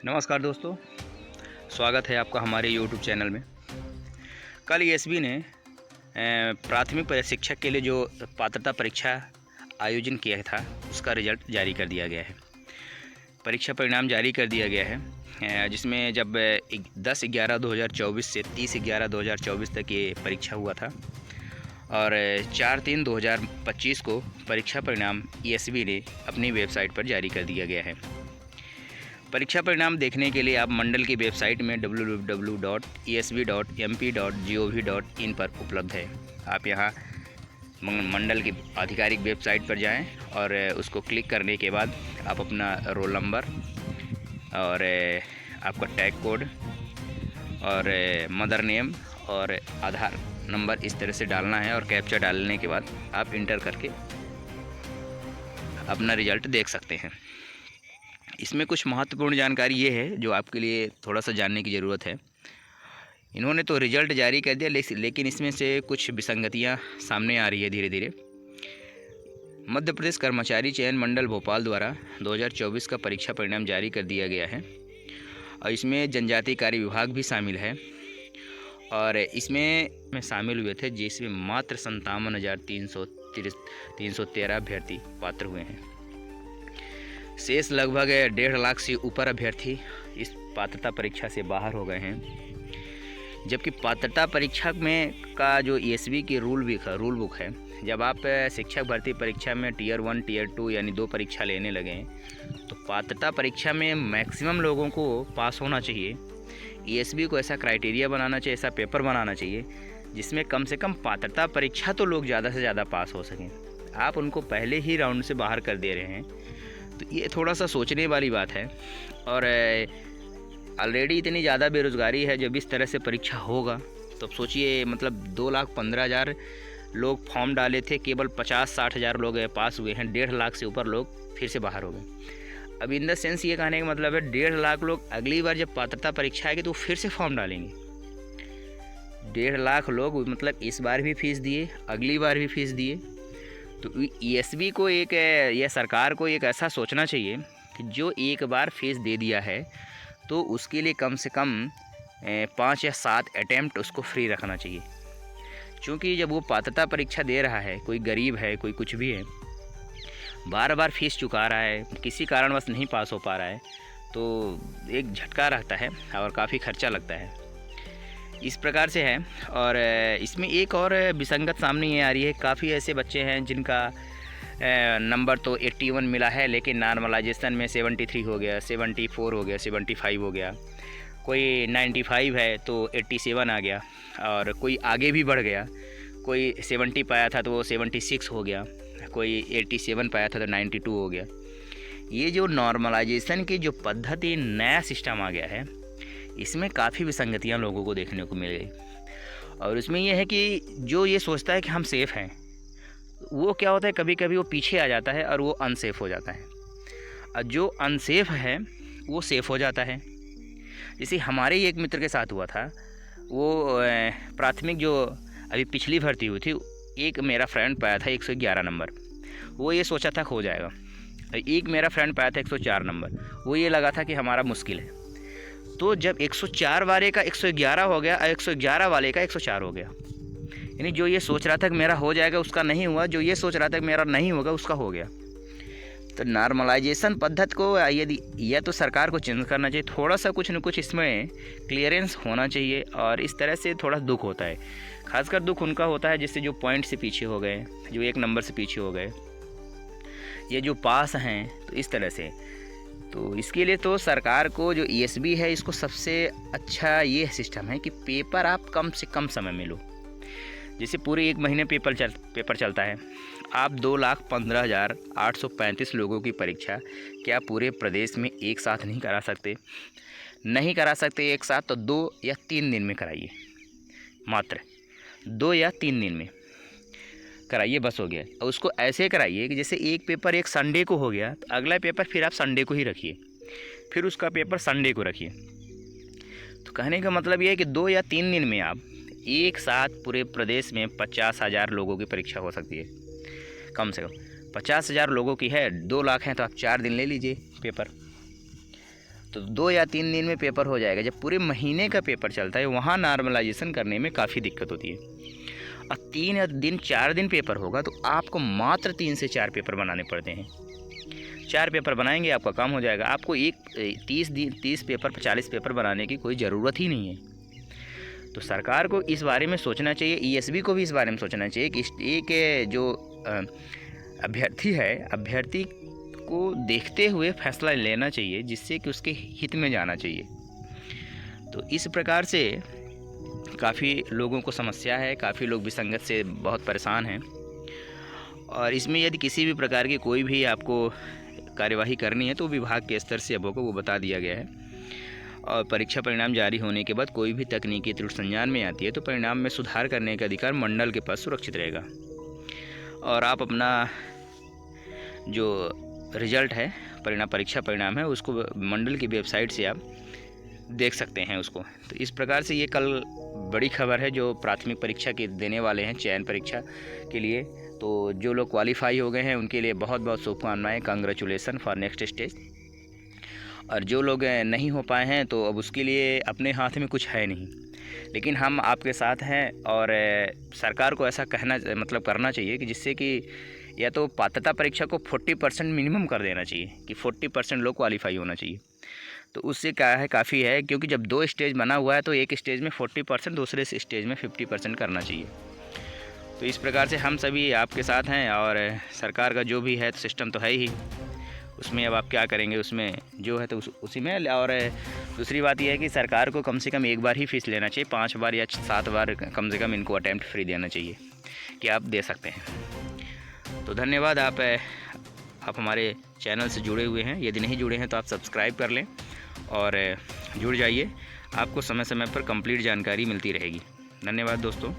नमस्कार दोस्तों, स्वागत है आपका हमारे YouTube चैनल में। कल एसबी ने प्राथमिक शिक्षक के लिए जो पात्रता परीक्षा आयोजन किया था उसका रिजल्ट जारी कर दिया गया है। परीक्षा परिणाम जारी कर दिया गया है जिसमें जब 10/11/2024 से 30/11/2024 तक ये परीक्षा हुआ था और 4/3/2025 को परीक्षा परिणाम एसबी ने अपनी वेबसाइट पर जारी कर दिया गया है। परीक्षा परिणाम देखने के लिए आप मंडल की वेबसाइट में www.esb.mp.gov.in पर उपलब्ध है। आप यहां मंडल की आधिकारिक वेबसाइट पर जाएं और उसको क्लिक करने के बाद आप अपना रोल नंबर और आपका टैग कोड और मदर नेम और आधार नंबर इस तरह से डालना है और कैप्चा डालने के बाद आप इंटर करके अपना रिज़ल्ट देख सकते हैं। इसमें कुछ महत्वपूर्ण जानकारी ये है जो आपके लिए थोड़ा सा जानने की ज़रूरत है। इन्होंने तो रिज़ल्ट जारी कर दिया लेकिन इसमें से कुछ विसंगतियां सामने आ रही है धीरे धीरे। मध्य प्रदेश कर्मचारी चयन मंडल भोपाल द्वारा 2024 का परीक्षा परिणाम जारी कर दिया गया है और इसमें जनजातीय कार्य विभाग भी शामिल है और इसमें शामिल हुए थे जिसमें मात्र 57,313 अभ्यर्थी पात्र हुए हैं। शेष लगभग 1.5 लाख से ऊपर अभ्यर्थी इस पात्रता परीक्षा से बाहर हो गए हैं। जबकि पात्रता परीक्षा में का जो एसबी की रूल बुक है, जब आप शिक्षक भर्ती परीक्षा में टियर 1 टियर 2 यानी 2 परीक्षा लेने लगे तो पात्रता परीक्षा में मैक्सिमम लोगों को पास होना चाहिए। एसबी को ऐसा क्राइटेरिया बनाना चाहिए, ऐसा पेपर बनाना चाहिए जिसमें कम से कम पात्रता परीक्षा तो लोग ज़्यादा से ज़्यादा पास हो सकें। आप उनको पहले ही राउंड से बाहर कर दे रहे हैं, तो ये थोड़ा सा सोचने वाली बात है। और ऑलरेडी इतनी ज़्यादा बेरोज़गारी है, जब इस तरह से परीक्षा होगा तो सोचिए, मतलब 2,15,000 लोग फॉर्म डाले थे, केवल 50-60 हज़ार लोग पास हुए हैं, 1.5 लाख से ऊपर लोग फिर से बाहर हो गए। अब इन द सेंस ये कहने का मतलब है 1.5 लाख लोग अगली बार जब पात्रता परीक्षा आएगी तो फिर से फॉर्म डालेंगे। 1.5 लाख लोग मतलब इस बार भी फीस दिए, अगली बार भी फीस दिए। तो एसबी को या सरकार को एक ऐसा सोचना चाहिए कि जो एक बार फीस दे दिया है तो उसके लिए कम से कम 5 या 7 अटैम्प्ट उसको फ्री रखना चाहिए। क्योंकि जब वो पात्रता परीक्षा दे रहा है, कोई गरीब है, कोई कुछ भी है, बार बार फीस चुका रहा है, किसी कारणवश नहीं पास हो पा रहा है, तो एक झटका रहता है और काफ़ी खर्चा लगता है। इस प्रकार से है। और इसमें एक और विसंगत सामने ये आ रही है, काफ़ी ऐसे बच्चे हैं जिनका नंबर तो 81 मिला है लेकिन नॉर्मलाइजेशन में 73 हो गया, 74 हो गया, 75 हो गया, कोई 95 है तो 87 आ गया और कोई आगे भी बढ़ गया, कोई 70 पाया था तो वो 76 हो गया, कोई 87 पाया था तो 92 हो गया। ये जो नॉर्मलाइजेशन की जो पद्धति, नया सिस्टम आ गया है, इसमें काफ़ी विसंगतियां लोगों को देखने को मिल गई। और उसमें यह है कि जो ये सोचता है कि हम सेफ़ हैं, वो क्या होता है, कभी कभी वो पीछे आ जाता है और वो अनसेफ़ हो जाता है, और जो अनसेफ़ है वो सेफ़ हो जाता है। जैसे हमारे ही एक मित्र के साथ हुआ था, वो प्राथमिक जो अभी पिछली भर्ती हुई थी, एक मेरा फ्रेंड पाया था 111 नंबर, वो ये सोचा था खो जाएगा। एक मेरा फ्रेंड पाया था 104 नंबर, वो ये लगा था कि हमारा मुश्किल है। तो जब 104 वाले का 111 हो गया और 111 वाले का 104 हो गया, यानी जो ये सोच रहा था कि मेरा हो जाएगा उसका नहीं हुआ, जो ये सोच रहा था कि मेरा नहीं होगा उसका हो गया। तो नॉर्मलाइजेशन पद्धति को यदि यह तो सरकार को चेंज करना चाहिए, थोड़ा सा कुछ न कुछ इसमें क्लियरेंस होना चाहिए। और इस तरह से थोड़ा दुख होता है, खासकर दुख उनका होता है जिससे जो पॉइंट से पीछे हो गए, जो 1 नंबर से पीछे हो गए, ये जो पास हैं, तो इस तरह से। तो इसके लिए तो सरकार को, जो एसबी है, इसको सबसे अच्छा ये सिस्टम है कि पेपर आप कम से कम समय में लो। जैसे पूरे 1 महीने पेपर चलता है, आप 2,15,835 लोगों की परीक्षा क्या पूरे प्रदेश में एक साथ नहीं करा सकते? नहीं करा सकते एक साथ, तो 2 या 3 दिन में कराइए, मात्र 2 या 3 दिन में कराइए, बस हो गया। और उसको ऐसे कराइए कि जैसे एक पेपर एक संडे को हो गया तो अगला पेपर फिर आप संडे को ही रखिए, फिर उसका पेपर संडे को रखिए। तो कहने का मतलब ये है कि 2 या 3 दिन में आप एक साथ पूरे प्रदेश में 50,000 लोगों की परीक्षा हो सकती है। कम से कम 50,000 लोगों की है, 2 लाख हैं, तो आप 4 दिन ले लीजिए पेपर। तो 2 या 3 दिन में पेपर हो जाएगा। जब पूरे महीने का पेपर चलता है वहाँ नॉर्मलाइजेशन करने में काफ़ी दिक्कत होती है। और 3 दिन 4 दिन पेपर होगा तो आपको मात्र 3 से 4 पेपर बनाने पड़ते हैं। 4 पेपर बनाएंगे आपका काम हो जाएगा। आपको 30 पेपर 40 पेपर बनाने की कोई ज़रूरत ही नहीं है। तो सरकार को इस बारे में सोचना चाहिए, ईएसबी को भी इस बारे में सोचना चाहिए कि एक जो अभ्यर्थी है, अभ्यर्थी को देखते हुए फैसला लेना चाहिए, जिससे कि उसके हित में जाना चाहिए। तो इस प्रकार से काफ़ी लोगों को समस्या है, काफ़ी लोग विसंगत से बहुत परेशान हैं। और इसमें यदि किसी भी प्रकार की कोई भी आपको कार्यवाही करनी है तो विभाग के स्तर से आपको वो बता दिया गया है। और परीक्षा परिणाम जारी होने के बाद कोई भी तकनीकी त्रुटि संज्ञान में आती है तो परिणाम में सुधार करने का अधिकार मंडल के पास सुरक्षित रहेगा। और आप अपना जो रिजल्ट है, परीक्षा परिणाम है, उसको मंडल की वेबसाइट से आप देख सकते हैं उसको। तो इस प्रकार से ये कल बड़ी खबर है जो प्राथमिक परीक्षा के देने वाले हैं चयन परीक्षा के लिए। तो जो लोग क्वालिफाई हो गए हैं उनके लिए बहुत बहुत शुभकामनाएँ, कांग्रेचुलेसन फॉर नेक्स्ट स्टेज। और जो लोग नहीं हो पाए हैं तो अब उसके लिए अपने हाथ में कुछ है नहीं, लेकिन हम आपके साथ हैं। और सरकार को ऐसा करना चाहिए कि जिससे कि या तो पात्रता परीक्षा को 40% मिनिमम कर देना चाहिए कि 40% लोग क्वालिफाई होना चाहिए। तो उससे क्या है, काफ़ी है, क्योंकि जब 2 स्टेज बना हुआ है तो एक स्टेज में 40%, दूसरे स्टेज में 50% करना चाहिए। तो इस प्रकार से हम सभी आपके साथ हैं। और सरकार का जो भी है सिस्टम तो है ही, उसमें अब आप क्या करेंगे, उसमें जो है तो उसी में। और दूसरी बात यह है कि सरकार को कम से कम एक बार ही फ़ीस लेना चाहिए, 5 बार या 7 बार कम से कम इनको अटैम्प्ट फ्री देना चाहिए कि आप दे सकते हैं। तो धन्यवाद, आप हमारे चैनल से जुड़े हुए हैं। यदि नहीं जुड़े हैं तो आप सब्सक्राइब कर लें और जुड़ जाइए, आपको समय समय पर कंप्लीट जानकारी मिलती रहेगी। धन्यवाद दोस्तों।